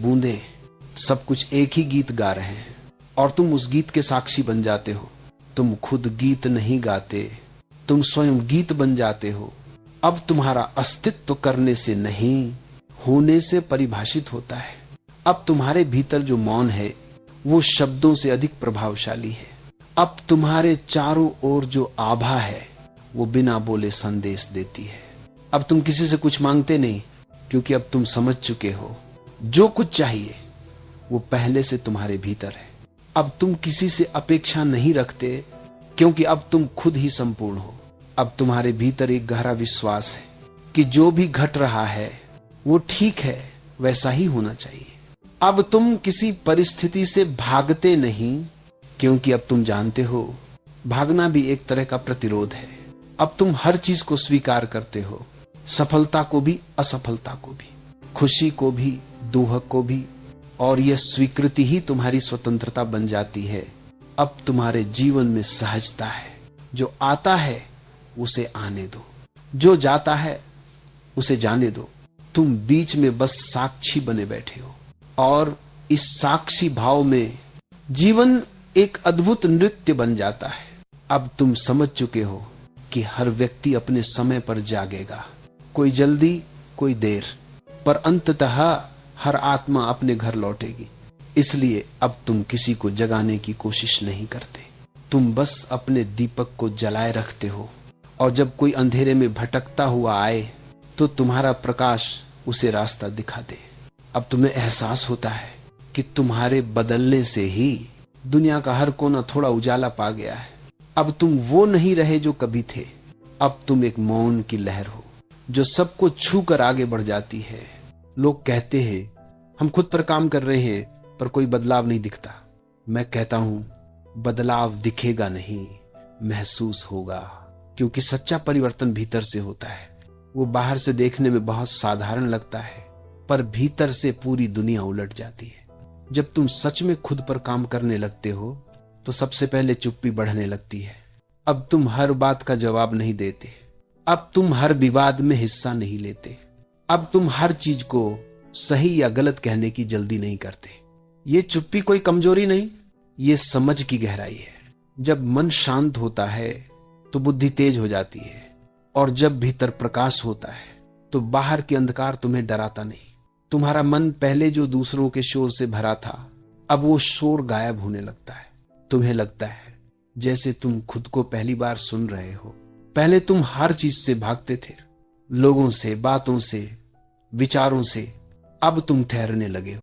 बूंदें सब कुछ एक ही गीत गा रहे हैं और तुम उस गीत के साक्षी बन जाते हो। तुम खुद गीत नहीं गाते, तुम स्वयं गीत बन जाते हो। अब तुम्हारा अस्तित्व करने से नहीं, होने से परिभाषित होता है। अब तुम्हारे भीतर जो मौन है वो शब्दों से अधिक प्रभावशाली है। अब तुम्हारे चारों ओर जो आभा है वो बिना बोले संदेश देती है। अब तुम किसी से कुछ मांगते नहीं, क्योंकि अब तुम समझ चुके हो जो कुछ चाहिए वो पहले से तुम्हारे भीतर है। अब तुम किसी से अपेक्षा नहीं रखते, क्योंकि अब तुम खुद ही संपूर्ण हो। अब तुम्हारे भीतर एक गहरा विश्वास है कि जो भी घट रहा है वो ठीक है, वैसा ही होना चाहिए। अब तुम किसी परिस्थिति से भागते नहीं, क्योंकि अब तुम जानते हो भागना भी एक तरह का प्रतिरोध है। अब तुम हर चीज को स्वीकार करते हो, सफलता को भी, असफलता को भी, खुशी को भी, दुख को भी, और यह स्वीकृति ही तुम्हारी स्वतंत्रता बन जाती है। अब तुम्हारे जीवन में सहजता है। जो आता है उसे आने दो, जो जाता है उसे जाने दो। तुम बीच में बस साक्षी बने बैठे हो, और इस साक्षी भाव में जीवन एक अद्भुत नृत्य बन जाता है। अब तुम समझ चुके हो कि हर व्यक्ति अपने समय पर जागेगा, कोई जल्दी कोई देर, पर अंततः हर आत्मा अपने घर लौटेगी। इसलिए अब तुम किसी को जगाने की कोशिश नहीं करते, तुम बस अपने दीपक को जलाए रखते हो, और जब कोई अंधेरे में भटकता हुआ आए तो तुम्हारा प्रकाश उसे रास्ता दिखा दे। अब तुम्हें एहसास होता है कि तुम्हारे बदलने से ही दुनिया का हर कोना थोड़ा उजाला पा गया है। अब तुम वो नहीं रहे जो कभी थे। अब तुम एक मौन की लहर हो जो सबको छू कर आगे बढ़ जाती है। लोग कहते हैं हम खुद पर काम कर रहे हैं, पर कोई बदलाव नहीं दिखता। मैं कहता हूं बदलाव दिखेगा नहीं, महसूस होगा, क्योंकि सच्चा परिवर्तन भीतर से होता है। वो बाहर से देखने में बहुत साधारण लगता है, पर भीतर से पूरी दुनिया उलट जाती है। जब तुम सच में खुद पर काम करने लगते हो तो सबसे पहले चुप्पी बढ़ने लगती है। अब तुम हर बात का जवाब नहीं देते, अब तुम हर विवाद में हिस्सा नहीं लेते, अब तुम हर चीज को सही या गलत कहने की जल्दी नहीं करते। ये चुप्पी कोई कमजोरी नहीं, ये समझ की गहराई है। जब मन शांत होता है तो बुद्धि तेज हो जाती है, और जब भीतर प्रकाश होता है तो बाहर के अंधकार तुम्हें डराता नहीं। तुम्हारा मन पहले जो दूसरों के शोर से भरा था, अब वो शोर गायब होने लगता है। तुम्हें लगता है जैसे तुम खुद को पहली बार सुन रहे हो। पहले तुम हर चीज से भागते थे, लोगों से, बातों से, विचारों से। अब तुम ठहरने लगे हो।